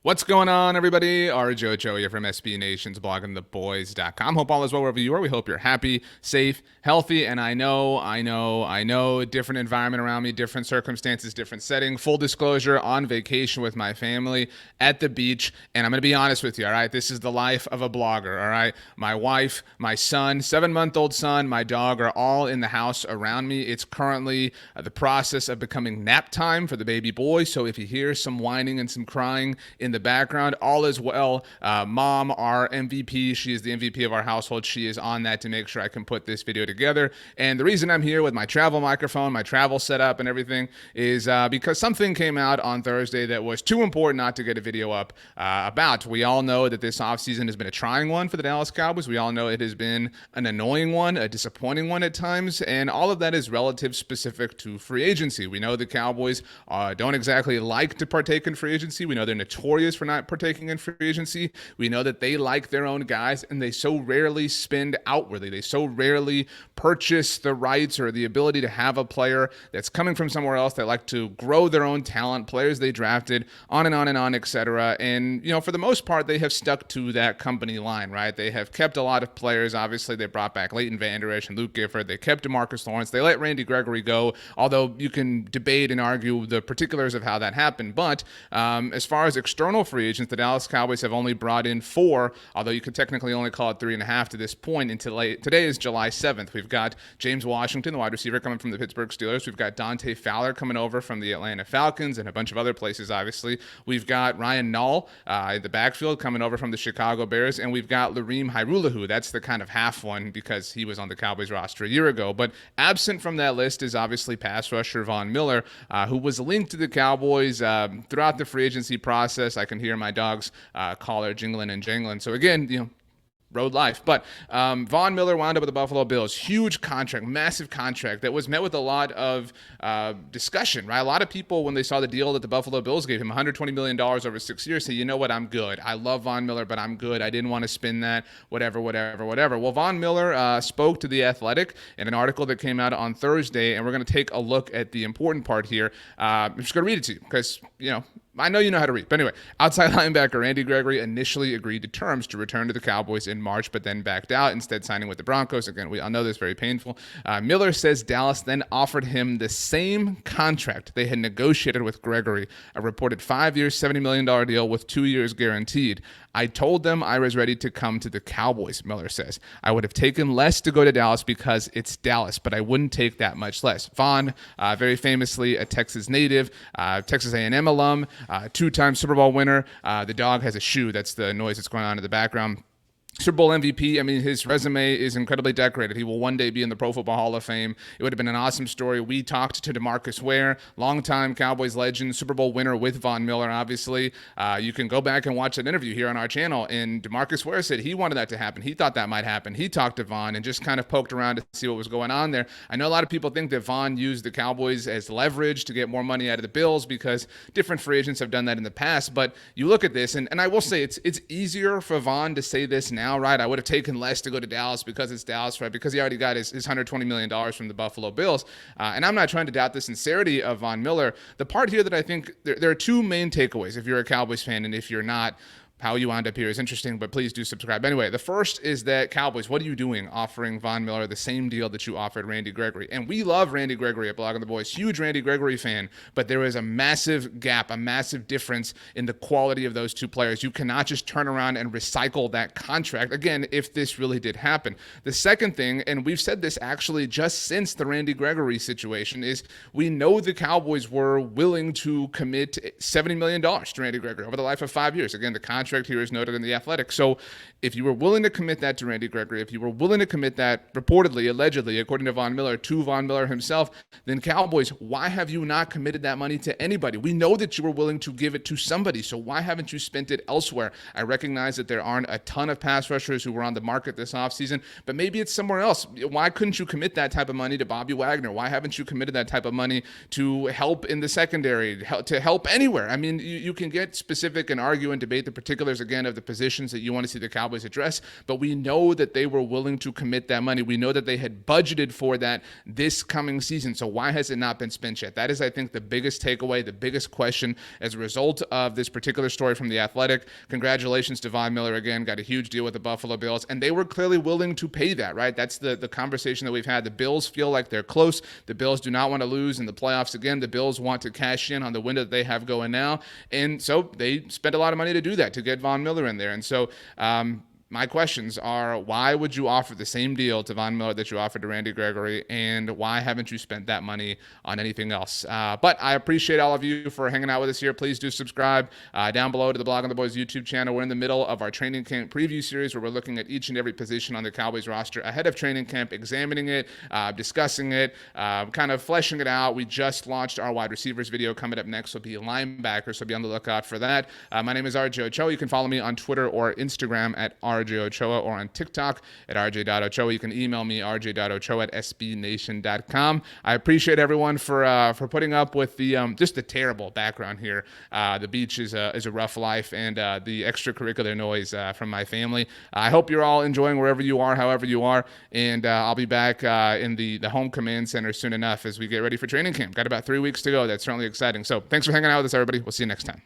What's going on, everybody? Ochoa here from SB Nation's bloggingtheboys.com. Hope all is well wherever you are. We hope you're happy, safe, healthy, and I know, different environment around me, different circumstances, different setting. Full disclosure, on vacation with my family at the beach, and I'm going to be honest with you, all right? This is the life of a blogger, all right? My wife, my son, 7-month-old son, my dog are all in the house around me. It's currently the process of becoming nap time for the baby boy, so if you hear some whining and some crying in the background, all is well. Mom, our MVP, she is the MVP of our household. She is on that to make sure I can put this video together. And the reason I'm here with my travel microphone, my travel setup and everything is because something came out on Thursday that was too important not to get a video up about. We all know that this offseason has been a trying one for the Dallas Cowboys. We all know it has been an annoying one, a disappointing one at times, and all of that is relative specific to free agency. We know the Cowboys don't exactly like to partake in free agency. We know they're notorious for not partaking in free agency. We know that they like their own guys and they so rarely spend outwardly. They so rarely purchase the rights or the ability to have a player that's coming from somewhere else. They like to grow their own talent, players they drafted, on and on and on, etc. And, for the most part, they have stuck to that company line, right? They have kept a lot of players. Obviously, they brought back Leighton Vander Esch and Luke Gifford. They kept DeMarcus Lawrence. They let Randy Gregory go, although you can debate and argue the particulars of how that happened. But as far as external free agents, the Dallas Cowboys have only brought in 4, although you could technically only call it 3.5 to this point. Today is July 7th. We've got James Washington, the wide receiver, coming from the Pittsburgh Steelers. We've got Dante Fowler coming over from the Atlanta Falcons and a bunch of other places, obviously. We've got Ryan Nall in the backfield coming over from the Chicago Bears, and we've got Lareem Hairulahu. That's the kind of half one because he was on the Cowboys roster a year ago. But absent from that list is obviously pass rusher Von Miller, who was linked to the Cowboys throughout the free agency process. I can hear my dog's collar jingling and jangling. So again, road life. But Von Miller wound up with the Buffalo Bills. Huge contract, massive contract that was met with a lot of discussion, right? A lot of people, when they saw the deal that the Buffalo Bills gave him, $120 million over 6 years, say, you know what, I'm good. I love Von Miller, but I'm good. I didn't want to spin that, whatever. Well, Von Miller spoke to The Athletic in an article that came out on Thursday, and we're going to take a look at the important part here. I'm just going to read it to you because, I know you know how to read. But anyway, outside linebacker Randy Gregory initially agreed to terms to return to the Cowboys in March, but then backed out, instead signing with the Broncos. Again, we all know this, very painful. Miller says Dallas then offered him the same contract they had negotiated with Gregory, a reported 5 years, $70 million deal with 2 years guaranteed. I told them I was ready to come to the Cowboys, Miller says. I would have taken less to go to Dallas because it's Dallas, but I wouldn't take that much less. Von, very famously a Texas native, Texas A&M alum, 2-time Super Bowl winner. The dog has a shoe. That's the noise that's going on in the background. Super Bowl MVP. I mean, his resume is incredibly decorated. He will one day be in the Pro Football Hall of Fame. It would have been an awesome story. We talked to DeMarcus Ware, longtime Cowboys legend, Super Bowl winner with Von Miller, obviously. You can go back and watch that interview here on our channel, and DeMarcus Ware said he wanted that to happen. He thought that might happen. He talked to Von and just kind of poked around to see what was going on there. I know a lot of people think that Von used the Cowboys as leverage to get more money out of the Bills because different free agents have done that in the past, but you look at this, and I will say it's easier for Von to say this now, right? I would have taken less to go to Dallas because it's Dallas, right? Because he already got his $120 million from the Buffalo Bills. And I'm not trying to doubt the sincerity of Von Miller. The part here that I think there are two main takeaways if you're a Cowboys fan, and if you're not, how you wound up here is interesting, but please do subscribe. Anyway, the first is that Cowboys, what are you doing offering Von Miller the same deal that you offered Randy Gregory? And we love Randy Gregory at Blogging the Boys, huge Randy Gregory fan, but there is a massive gap, a massive difference in the quality of those two players. You cannot just turn around and recycle that contract, again, if this really did happen. The second thing, and we've said this actually just since the Randy Gregory situation, is we know the Cowboys were willing to commit $70 million to Randy Gregory over the life of 5 years. Again, the contract here is noted in The Athletic. So if you were willing to commit that to Randy Gregory, if you were willing to commit that reportedly, allegedly, according to Von Miller, to Von Miller himself, then Cowboys, why have you not committed that money to anybody? We know that you were willing to give it to somebody, so why haven't you spent it elsewhere? I recognize that there aren't a ton of pass rushers who were on the market this offseason, but maybe it's somewhere else. Why couldn't you commit that type of money to Bobby Wagner? Why haven't you committed that type of money to help in the secondary, to help anywhere? I mean, you can get specific and argue and debate the particular particulars, again, of the positions that you want to see the Cowboys address, but we know that they were willing to commit that money. We know that they had budgeted for that this coming season. So why has it not been spent yet? That is, I think, the biggest takeaway, the biggest question as a result of this particular story from The Athletic. Congratulations to Von Miller again, got a huge deal with the Buffalo Bills, and they were clearly willing to pay that, right? That's the conversation that we've had. The Bills feel like they're close. The Bills do not want to lose in the playoffs again. The Bills want to cash in on the window that they have going now, and so they spent a lot of money to do that, to get Von Miller in there. And so my questions are, why would you offer the same deal to Von Miller that you offered to Randy Gregory, and why haven't you spent that money on anything else? But I appreciate all of you for hanging out with us here. Please do subscribe down below to the Blog on the Boys YouTube channel. We're in the middle of our training camp preview series where we're looking at each and every position on the Cowboys roster ahead of training camp, examining it, discussing it, kind of fleshing it out. We just launched our wide receivers video. Coming up next will be linebacker, so be on the lookout for that. My name is RJ Ochoa. You can follow me on Twitter or Instagram at RJ Ochoa, or on TikTok at rj.ochoa. You can email me, rj.ochoa@sbnation.com. I appreciate everyone for putting up with the just the terrible background here. The beach is a rough life, and the extracurricular noise from my family. I hope you're all enjoying wherever you are, however you are, and I'll be back in the home command center soon enough as we get ready for training camp. Got about 3 weeks to go. That's certainly exciting. So thanks for hanging out with us, everybody. We'll see you next time.